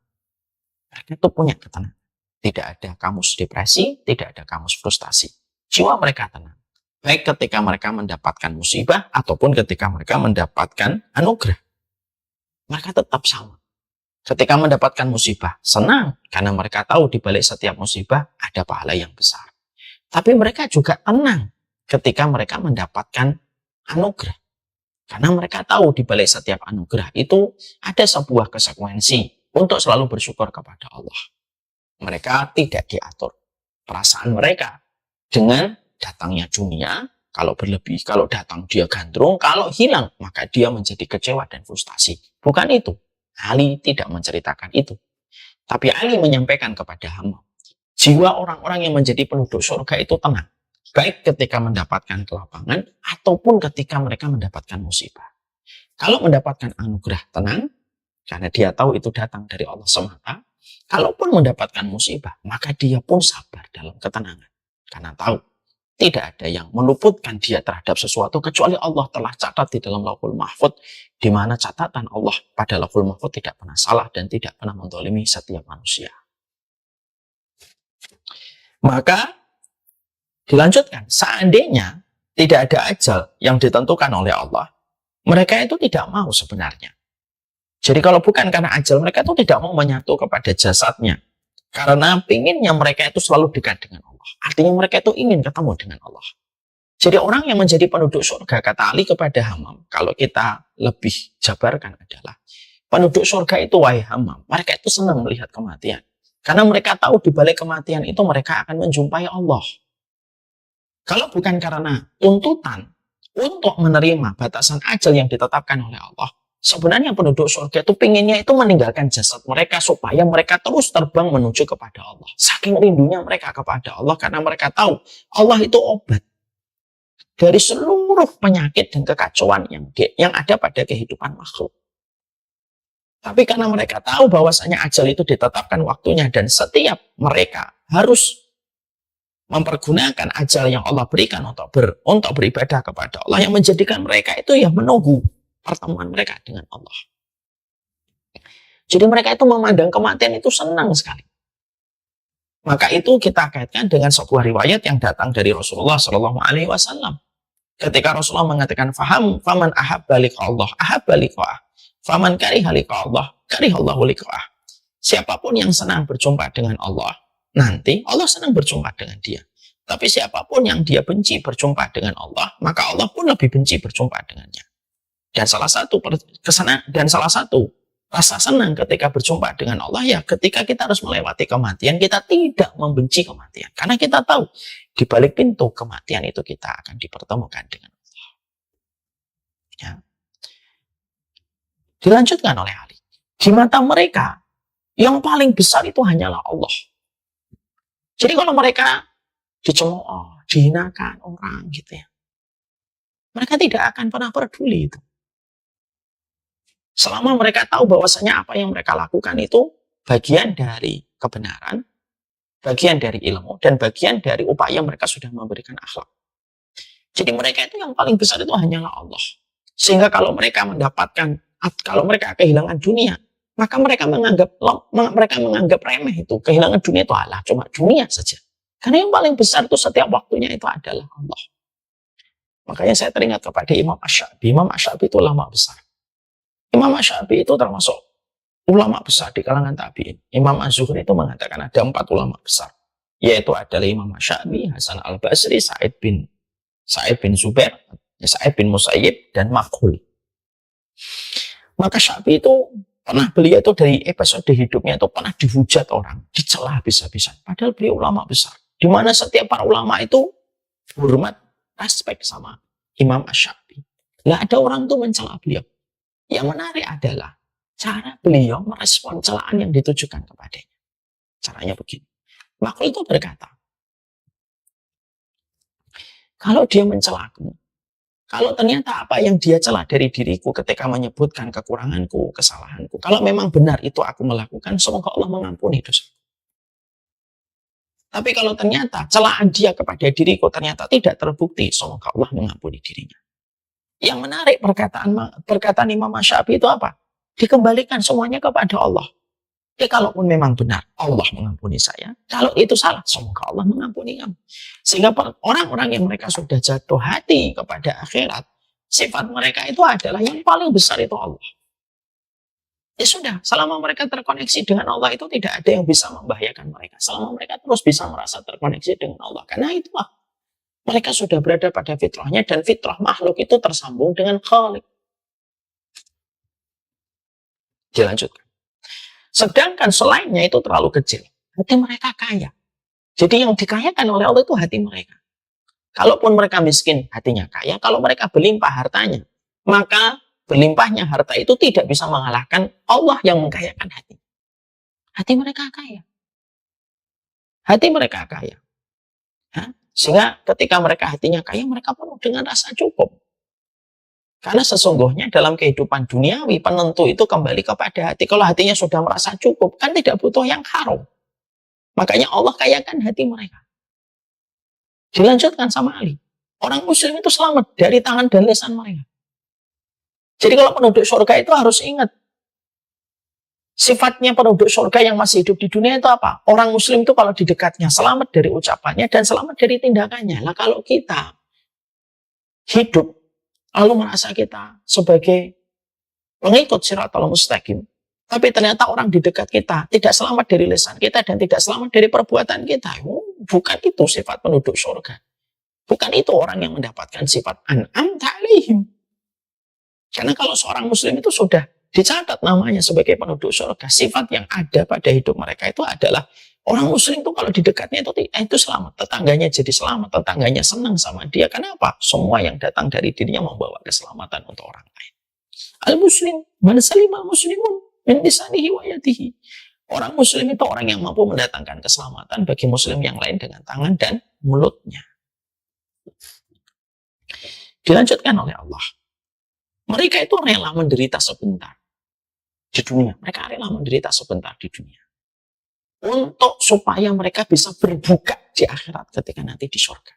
Mereka itu punya ketenangan. Tidak ada kamus depresi, tidak ada kamus frustasi. Jiwa mereka tenang. Baik ketika mereka mendapatkan musibah ataupun ketika mereka mendapatkan anugerah. Mereka tetap sama. Ketika mendapatkan musibah, senang karena mereka tahu di balik setiap musibah ada pahala yang besar. Tapi mereka juga tenang ketika mereka mendapatkan anugerah. Karena mereka tahu di balik setiap anugerah itu ada sebuah konsekuensi untuk selalu bersyukur kepada Allah. Mereka tidak diatur perasaan mereka dengan datangnya dunia. Kalau berlebih, kalau datang dia gandrung, kalau hilang maka dia menjadi kecewa dan frustasi. Bukan itu. Ali tidak menceritakan itu. Tapi Ali menyampaikan kepada hamba, jiwa orang-orang yang menjadi penduduk surga itu tenang. Baik ketika mendapatkan kelapangan ataupun ketika mereka mendapatkan musibah. Kalau mendapatkan anugerah tenang, karena dia tahu itu datang dari Allah semata. Kalaupun mendapatkan musibah, maka dia pun sabar dalam ketenangan. Karena tahu, tidak ada yang meluputkan dia terhadap sesuatu kecuali Allah telah catat di dalam Lauhul Mahfuz, di mana catatan Allah pada Lauhul Mahfuz tidak pernah salah dan tidak pernah menzalimi setiap manusia. Maka dilanjutkan, seandainya tidak ada ajal yang ditentukan oleh Allah, mereka itu tidak mau sebenarnya. Jadi kalau bukan karena ajal, mereka itu tidak mau menyatu kepada jasadnya. Karena pinginnya mereka itu selalu dekat dengan Allah. Artinya mereka itu ingin ketemu dengan Allah. Jadi orang yang menjadi penduduk surga, kata Ali kepada Hammam, kalau kita lebih jabarkan adalah, penduduk surga itu wahai Hammam, mereka itu senang melihat kematian. Karena mereka tahu di balik kematian itu mereka akan menjumpai Allah. Kalau bukan karena tuntutan untuk menerima batasan ajal yang ditetapkan oleh Allah, sebenarnya penduduk surga itu pinginnya itu meninggalkan jasad mereka supaya mereka terus terbang menuju kepada Allah. Saking rindunya mereka kepada Allah karena mereka tahu Allah itu obat dari seluruh penyakit dan kekacauan yang ada pada kehidupan makhluk. Tapi karena mereka tahu bahwasanya ajal itu ditetapkan waktunya dan setiap mereka harus mempergunakan ajal yang Allah berikan untuk beribadah kepada Allah, yang menjadikan mereka itu ya menunggu pertemuan mereka dengan Allah. Jadi mereka itu memandang kematian itu senang sekali. Maka itu kita kaitkan dengan sebuah riwayat yang datang dari Rasulullah SAW. Ketika Rasulullah mengatakan, faman ahabba liqa Allah, ahabba liqa'ah. Faman kariha liqa Allah, karihallahu liqa'ah. Siapapun yang senang berjumpa dengan Allah, nanti Allah senang berjumpa dengan dia. Tapi siapapun yang dia benci berjumpa dengan Allah, maka Allah pun lebih benci berjumpa dengannya. Dan salah satu rasa senang ketika berjumpa dengan Allah ya ketika kita harus melewati kematian, kita tidak membenci kematian. Karena kita tahu di balik pintu kematian itu kita akan dipertemukan dengan Allah. Ya. Dilanjutkan oleh Ali. Di mata mereka, yang paling besar itu hanyalah Allah. Jadi kalau mereka dicemooh, dihinakan orang gitu ya, mereka tidak akan pernah peduli itu. Selama mereka tahu bahwasanya apa yang mereka lakukan itu bagian dari kebenaran, bagian dari ilmu, dan bagian dari upaya mereka sudah memberikan akhlak. Jadi mereka itu yang paling besar itu hanyalah Allah. Sehingga kalau mereka kehilangan dunia, maka mereka menganggap remeh itu. Kehilangan dunia itu cuma dunia saja. Karena yang paling besar itu setiap waktunya itu adalah Allah. Makanya saya teringat kepada Imam Asy-Syafi'i. Imam Asy-Syafi'i itu ulama besar. Imam Asy-Syafi'i itu termasuk ulama besar di kalangan tabi'in. Imam Az-Zuhri itu mengatakan ada 4 ulama besar, yaitu adalah Imam Asy-Syafi'i, Hasan Al-Basri, Sa'id bin Zubair, Sa'id bin Musayyib, dan Makhul. Maka Syafi'i itu beliau itu dari episode hidupnya itu pernah dihujat orang, dicela habis-habisan. Padahal beliau ulama besar, di mana setiap para ulama itu hormat, respek sama Imam Asy-Syafi'i. Lah ada orang tuh mencela beliau. Yang menarik adalah cara beliau merespon celaan yang ditujukan kepadanya. Caranya begini. Makhul itu berkata, kalau dia mencelaku, kalau ternyata apa yang dia celah dari diriku ketika menyebutkan kekuranganku, kesalahanku, kalau memang benar itu aku melakukan, semoga Allah mengampuni dosa. Tapi kalau ternyata celaan dia kepada diriku ternyata tidak terbukti, semoga Allah mengampuni dirinya. Yang menarik perkataan Imam Asy-Syafi'i itu apa? Dikembalikan semuanya kepada Allah. Ya kalaupun memang benar, Allah mengampuni saya. Kalau itu salah, semoga Allah mengampuni kamu. Sehingga orang-orang yang mereka sudah jatuh hati kepada akhirat, sifat mereka itu adalah yang paling besar itu Allah. Ya sudah, selama mereka terkoneksi dengan Allah itu tidak ada yang bisa membahayakan mereka. Selama mereka terus bisa merasa terkoneksi dengan Allah. Karena itulah, mereka sudah berada pada fitrahnya, dan fitrah makhluk itu tersambung dengan Khalik. Dilanjutkan. Sedangkan selainnya itu terlalu kecil. Hati mereka kaya. Jadi yang dikayakan oleh Allah itu hati mereka. Kalaupun mereka miskin, hatinya kaya. Kalau mereka berlimpah hartanya, maka berlimpahnya harta itu tidak bisa mengalahkan Allah yang mengkayakan hati. Hati mereka kaya. Hati mereka kaya. Sehingga ketika mereka hatinya kaya, mereka penuh dengan rasa cukup. Karena sesungguhnya dalam kehidupan duniawi, penentu itu kembali kepada hati. Kalau hatinya sudah merasa cukup, kan tidak butuh yang haram. Makanya Allah kayakan hati mereka. Dilanjutkan sama Ali. Orang muslim itu selamat dari tangan dan lisan mereka. Jadi kalau penduduk surga itu harus ingat, sifatnya penduduk surga yang masih hidup di dunia itu apa? Orang muslim itu kalau di dekatnya selamat dari ucapannya dan selamat dari tindakannya. Nah kalau kita hidup lalu merasa kita sebagai pengikut Shiratal Mustaqim, tapi ternyata orang di dekat kita tidak selamat dari lisan kita dan tidak selamat dari perbuatan kita, bukan itu sifat penduduk surga. Bukan itu orang yang mendapatkan sifat an'amta alaihim. Karena kalau seorang muslim itu sudah dicatat namanya sebagai penduduk surga, sifat yang ada pada hidup mereka itu adalah orang muslim itu kalau di dekatnya itu selamat, tetangganya jadi selamat, tetangganya senang sama dia. Kenapa? Semua yang datang dari dirinya membawa keselamatan untuk orang lain. Al-muslim, man salimal muslimun min lisanihi wa yadihi. Orang muslim itu orang yang mampu mendatangkan keselamatan bagi muslim yang lain dengan tangan dan mulutnya. Dilanjutkan oleh Allah. Mereka itu rela menderita sebentar di dunia. Mereka rela menderita sebentar di dunia. Untuk supaya mereka bisa berbuka di akhirat ketika nanti di surga.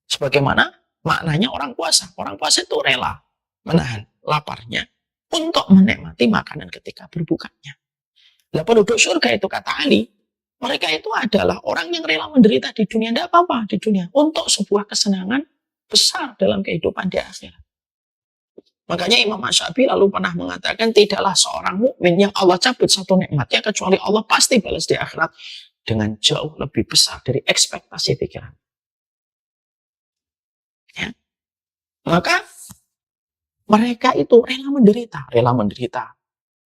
Sebagaimana maknanya orang puasa. Orang puasa itu rela menahan laparnya untuk menikmati makanan ketika berbukanya. Lah penduduk surga itu kata Ali, mereka itu adalah orang yang rela menderita di dunia. Tidak apa-apa di dunia. Untuk sebuah kesenangan besar dalam kehidupan di akhirat. Makanya Imam Asy-Syafi'i lalu pernah mengatakan, tidaklah seorang mukmin yang Allah cabut satu nikmatnya kecuali Allah pasti balas di akhirat dengan jauh lebih besar dari ekspektasi pikiran. Ya. Maka mereka itu rela menderita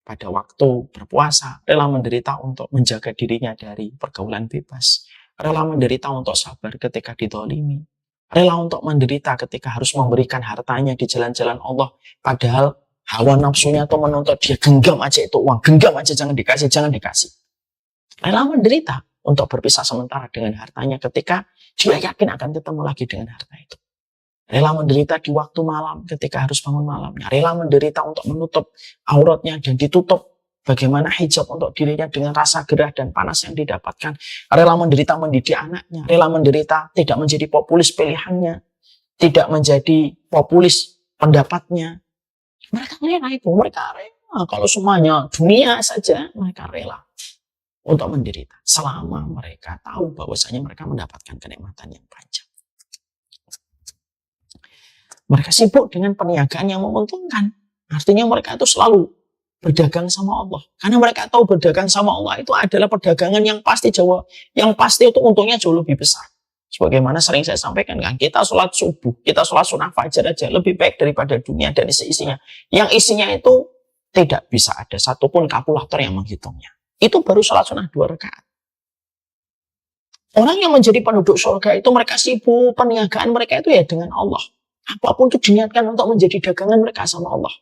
pada waktu berpuasa, rela menderita untuk menjaga dirinya dari pergaulan bebas, rela menderita untuk sabar ketika didolimi, rela untuk menderita ketika harus memberikan hartanya di jalan-jalan Allah, padahal hawa nafsunya itu menuntut dia genggam aja itu uang, genggam aja jangan dikasih. Rela menderita untuk berpisah sementara dengan hartanya ketika dia yakin akan ketemu lagi dengan harta itu. Rela menderita di waktu malam ketika harus bangun malamnya. Rela menderita untuk menutup auratnya dan ditutup bagaimana hijab untuk dirinya dengan rasa gerah dan panas yang didapatkan. Rela menderita mendidik anaknya. Rela menderita tidak menjadi populis pilihannya. Tidak menjadi populis pendapatnya. Mereka rela itu. Mereka rela. Kalau semuanya dunia saja, mereka rela untuk menderita. Selama mereka tahu bahwasanya mereka mendapatkan kenikmatan yang panjang. Mereka sibuk dengan perniagaan yang menguntungkan. Artinya mereka itu selalu berdagang sama Allah. Karena mereka tahu berdagang sama Allah itu adalah perdagangan yang pasti itu untungnya jauh lebih besar. Sebagaimana sering saya sampaikan kan, kita sholat subuh, kita sholat sunnah fajar aja lebih baik daripada dunia dan isi-isinya. Yang isinya itu tidak bisa ada satupun kalkulator yang menghitungnya. Itu baru sholat sunnah 2 rakaat. Orang yang menjadi penduduk surga itu mereka sibuk, perniagaan mereka itu ya dengan Allah. Apapun itu diniatkan untuk menjadi dagangan mereka sama Allah.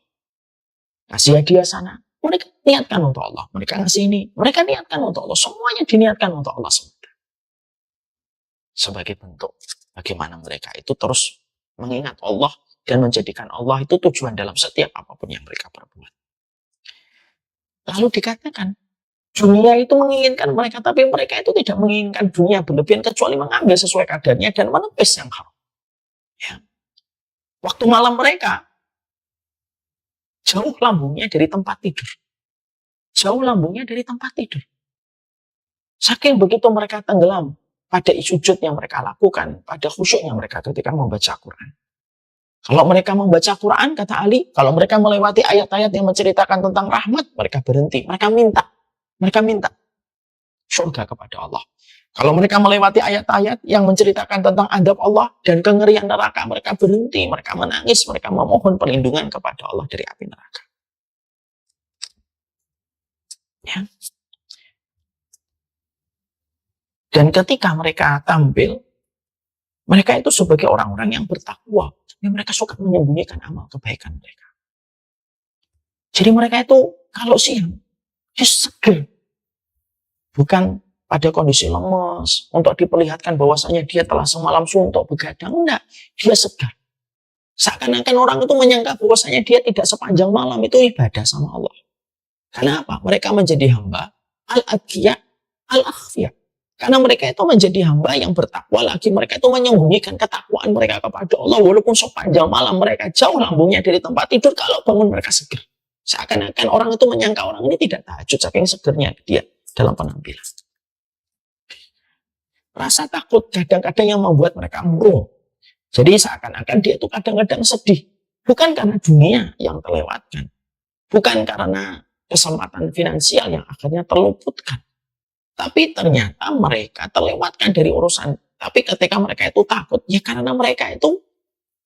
Kasih hadiah sana, mereka niatkan untuk Allah. Mereka ngasih ini, mereka niatkan untuk Allah. Semuanya diniatkan untuk Allah semua. Sebagai bentuk bagaimana mereka itu terus mengingat Allah dan menjadikan Allah itu tujuan dalam setiap apapun yang mereka perbuat. Lalu dikatakan, dunia itu menginginkan mereka, tapi mereka itu tidak menginginkan dunia berlebihan kecuali mengambil sesuai kadarnya dan menepis yang haram. Ya. Waktu malam mereka jauh lambungnya dari tempat tidur. Jauh lambungnya dari tempat tidur. Saking begitu mereka tenggelam pada sujud yang mereka lakukan, pada khusyuknya mereka ketika membaca Quran. Kalau mereka membaca Quran, kata Ali, kalau mereka melewati ayat-ayat yang menceritakan tentang rahmat, mereka berhenti, mereka minta surga kepada Allah. Kalau mereka melewati ayat-ayat yang menceritakan tentang adab Allah dan kengerian neraka, mereka berhenti, mereka menangis, mereka memohon perlindungan kepada Allah dari api neraka. Ya. Dan ketika mereka tampil, mereka itu sebagai orang-orang yang bertakwa, tapi mereka suka menyembunyikan amal kebaikan mereka. Jadi mereka itu kalau siang, dia seger. Bukan pada kondisi lemes, untuk diperlihatkan bahwasanya dia telah semalam suntuk begadang. Enggak, dia segar. Seakan-akan orang itu menyangka bahwasanya dia tidak sepanjang malam itu ibadah sama Allah. Karena apa? Mereka menjadi hamba al-adqiya, al-akhfiya. Karena mereka itu menjadi hamba yang bertakwa lagi. Mereka itu menyembunyikan ketakwaan mereka kepada Allah. Walaupun sepanjang malam mereka jauh lambungnya dari tempat tidur, kalau bangun mereka seger. Seakan-akan orang itu menyangka orang ini tidak tahajud, saking segernya dia dalam penampilan. Rasa takut kadang-kadang yang membuat mereka murung. Jadi seakan-akan dia itu kadang-kadang sedih. Bukan karena dunia yang terlewatkan. Bukan karena kesempatan finansial yang akhirnya terluputkan. Tapi ternyata mereka terlewatkan dari urusan. Tapi ketika mereka itu takut, ya karena mereka itu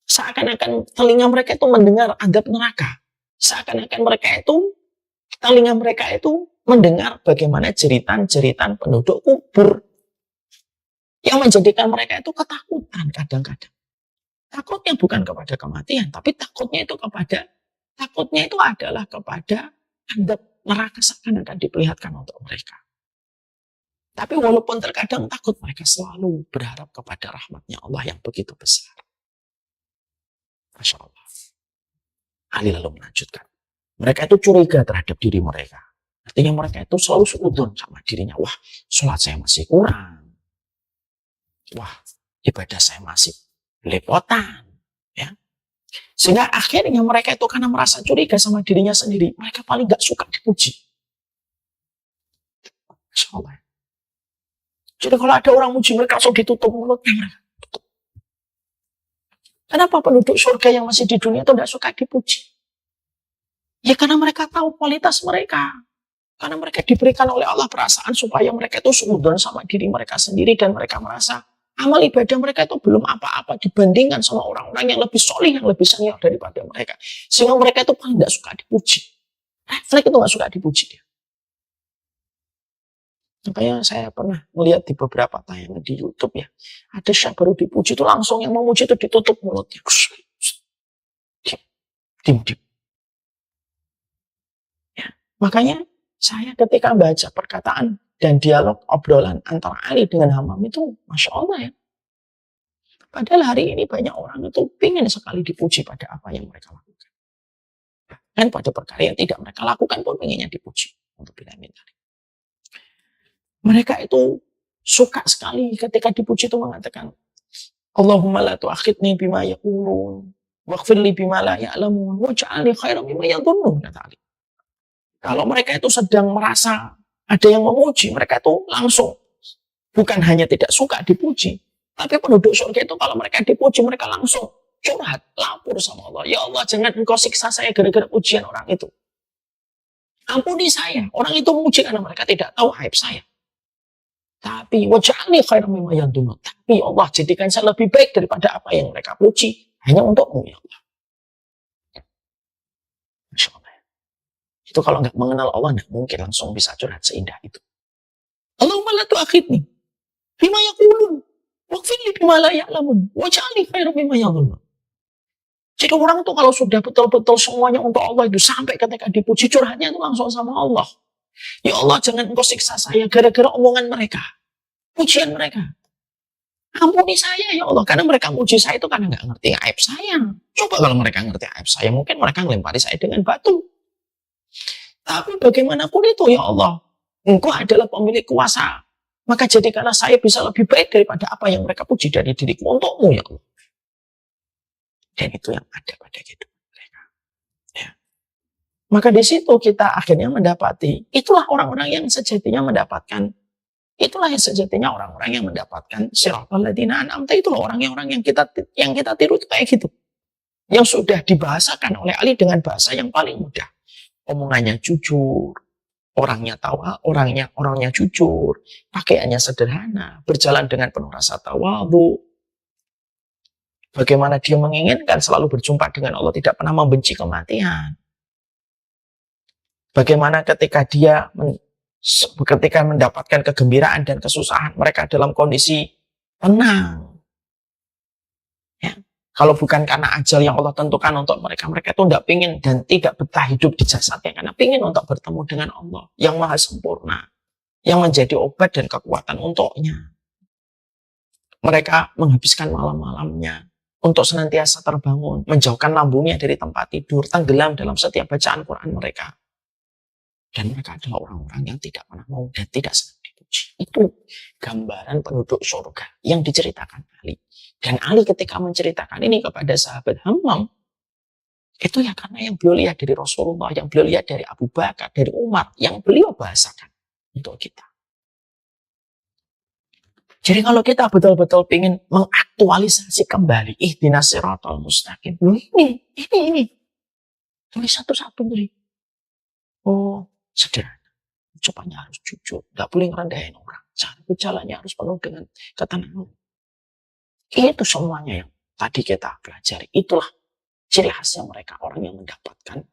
seakan-akan telinga mereka itu mendengar adab neraka. Seakan-akan telinga mereka itu mendengar bagaimana jeritan-jeritan penduduk kubur. Yang menjadikan mereka itu ketakutan kadang-kadang. Takutnya bukan kepada kematian, tapi takutnya itu adalah kepada adab neraka seakan-akan diperlihatkan untuk mereka. Tapi walaupun terkadang takut, mereka selalu berharap kepada rahmatnya Allah yang begitu besar. Masya Allah. Ali lalu melanjutkan. Mereka itu curiga terhadap diri mereka. Artinya mereka itu selalu suudzon sama dirinya. Wah, sholat saya masih kurang. Wah, ibadah saya masih lepotan. Ya. Sehingga akhirnya mereka itu karena merasa curiga sama dirinya sendiri, mereka paling gak suka dipuji. Masya Allah. Jadi kalau ada orang muji mereka langsung ditutup mulutnya mereka. Kenapa penduduk surga yang masih di dunia itu tidak suka dipuji? Ya karena mereka tahu kualitas mereka. Karena mereka diberikan oleh Allah perasaan supaya mereka itu suudzon sama diri mereka sendiri dan mereka merasa amal ibadah mereka itu belum apa-apa dibandingkan sama orang-orang yang lebih solih, yang lebih senior daripada mereka. Sehingga mereka itu paling tidak suka dipuji. Refleks itu nggak suka dipuji dia. Makanya saya pernah melihat di beberapa tayangan di YouTube ya, ada syekh baru dipuji itu langsung yang memuji itu ditutup mulutnya. Diam. Ya, makanya saya ketika baca perkataan dan dialog obrolan antara Ali dengan Hammam itu, Masya Allah ya. Padahal hari ini banyak orang itu ingin sekali dipuji pada apa yang mereka lakukan. Dan pada perkara yang tidak mereka lakukan pun inginnya dipuji. Untuk bila minta. Mereka itu suka sekali ketika dipuji itu mengatakan, Allahumma la tu'akhidni bima yaqulun, waghfirli bima la ya'lamun, waj'alni khairan mimma yadhunnun, kata Ali. Kalau mereka itu sedang merasa ada yang memuji, mereka itu langsung bukan hanya tidak suka dipuji, tapi penduduk surga itu kalau mereka dipuji, mereka langsung curhat, lapor sama Allah. Ya Allah, jangan engkau siksa saya gara-gara pujian orang itu. Ampuni saya. Orang itu memuji karena mereka tidak tahu aib saya. Tapi waj'alni khairan mimma yadhunnun. Tapi ya Allah, jadikan saya lebih baik daripada apa yang mereka puji. Hanya untukmu ya Allah. Masya Allah. Itu kalau nggak mengenal Allah, nggak mungkin langsung bisa curhat seindah itu. Allahumma la tu'akhidni bima yaqulun waghfirli bima la ya'lamun waj'alni khairan mimma yadhunnun. Jadi orang itu kalau sudah betul-betul semuanya untuk Allah itu sampai ketika dipuji curhatnya itu langsung sama Allah. Ya Allah, jangan engkau siksa saya gara-gara omongan mereka, pujian mereka. Ampuni saya ya Allah, karena mereka puji saya itu karena nggak ngerti aib saya. Coba kalau mereka ngerti aib saya, mungkin mereka ngelempari saya dengan batu. Tapi bagaimanapun itu ya Allah, engkau adalah pemilik kuasa. Maka jadikanlah saya bisa lebih baik daripada apa yang mereka puji dari diriku untukmu ya Allah. Dan itu yang ada pada kehidupan mereka. Ya. Maka di situ kita akhirnya mendapati, itulah orang-orang yang sejatinya mendapatkan, itulah yang sejatinya orang-orang yang mendapatkan siratal ladzina an'amta. Itulah orang-orang yang kita tiru itu kayak gitu. Yang sudah dibahasakan oleh Ali dengan bahasa yang paling mudah. Omongannya jujur, orangnya tawa, orangnya jujur, pakaiannya sederhana, berjalan dengan penuh rasa tawadhu. Bagaimana dia menginginkan selalu berjumpa dengan Allah, tidak pernah membenci kematian. Bagaimana ketika dia ketika mendapatkan kegembiraan dan kesusahan, mereka dalam kondisi tenang. Ya. Kalau bukan karena ajal yang Allah tentukan untuk mereka, mereka itu tidak ingin dan tidak betah hidup di jasadnya, karena ingin untuk bertemu dengan Allah yang maha sempurna, yang menjadi obat dan kekuatan untuknya. Mereka menghabiskan malam-malamnya untuk senantiasa terbangun, menjauhkan lambungnya dari tempat tidur, tenggelam dalam setiap bacaan Quran mereka. Dan mereka adalah orang-orang yang tidak pernah mau dan tidak senang dipuji. Itu gambaran penduduk surga yang diceritakan Ali. Dan Ali ketika menceritakan ini kepada sahabat Hammam, itu ya karena yang beliau lihat dari Rasulullah, yang beliau lihat dari Abu Bakar, dari Umar, yang beliau bahasakan untuk kita. Jadi kalau kita betul-betul ingin mengaktualisasi kembali ihdinas siratal mustaqim, ini. Tulis satu-satu beri. Oh, sederhana. Ucapannya harus jujur, nggak boleh ngerendahin orang. Cara berjalannya harus penuh dengan ketenangan. Itu semuanya yang tadi kita pelajari. Itulah ciri khasnya mereka, orang yang mendapatkan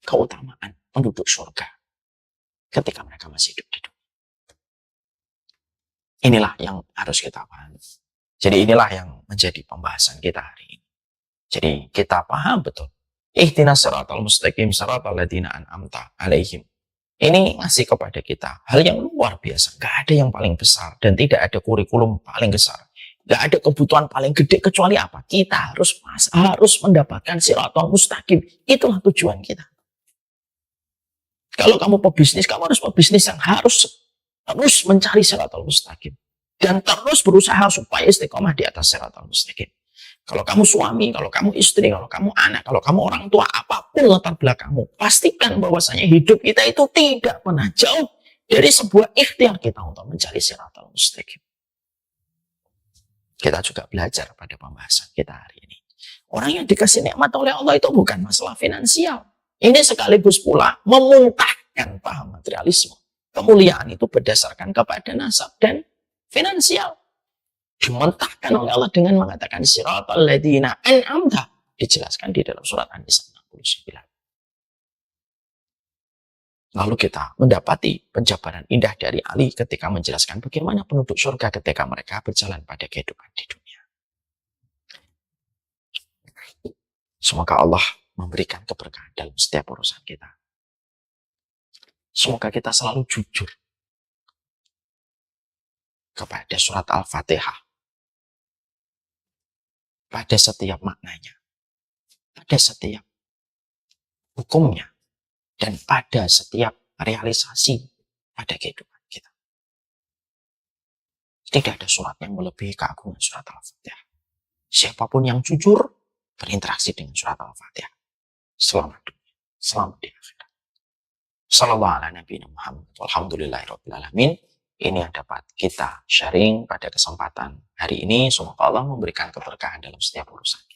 keutamaan penduduk surga ketika mereka masih hidup di dunia. Inilah yang harus kita pahami. Jadi inilah yang menjadi pembahasan kita hari ini. Jadi kita paham betul. Ihdinas siratal mustaqim siratal ladzina an'amta alaihim. Ini ngasih kepada kita hal yang luar biasa. Gak ada yang paling besar dan tidak ada kurikulum paling besar. Gak ada kebutuhan paling gede kecuali apa? Kita harus mendapatkan siratal mustaqim. Itulah tujuan kita. Kalau kamu pebisnis, kamu harus pebisnis yang harus mencari siratal mustaqim dan terus berusaha supaya istiqomah di atas siratal mustaqim. Kalau kamu suami, kalau kamu istri, kalau kamu anak, kalau kamu orang tua, apapun latar belakangmu, pastikan bahwasanya hidup kita itu tidak pernah jauh dari sebuah ikhtiar kita untuk mencari siratal mustaqim. Kita juga belajar pada pembahasan kita hari ini. Orang yang dikasih nikmat oleh Allah itu bukan masalah finansial. Ini sekaligus pula memuntahkan paham materialisme. Kemuliaan itu berdasarkan kepada nasab dan finansial. Dimentahkan oleh Allah dengan mengatakan siratal ladzina an'amta. Dijelaskan di dalam surat An-Nisa 69. Lalu kita mendapati penjabaran indah dari Ali ketika menjelaskan bagaimana penduduk surga ketika mereka berjalan pada kehidupan di dunia. Semoga Allah memberikan keberkahan dalam setiap urusan kita. Semoga kita selalu jujur kepada surat Al-Fatihah, pada setiap maknanya, pada setiap hukumnya, dan pada setiap realisasi pada kehidupan kita. Tidak ada surat yang melebihi keagungan surat Al-Fatihah. Siapapun yang jujur berinteraksi dengan surat Al-Fatihah, selamat dunia, selamat di akhirat. Sallallahu ala nabiyina Muhammad walhamdulillahirabbil alamin. ini yang dapat kita sharing pada kesempatan hari ini. Semoga Allah memberikan keberkahan dalam setiap urusan.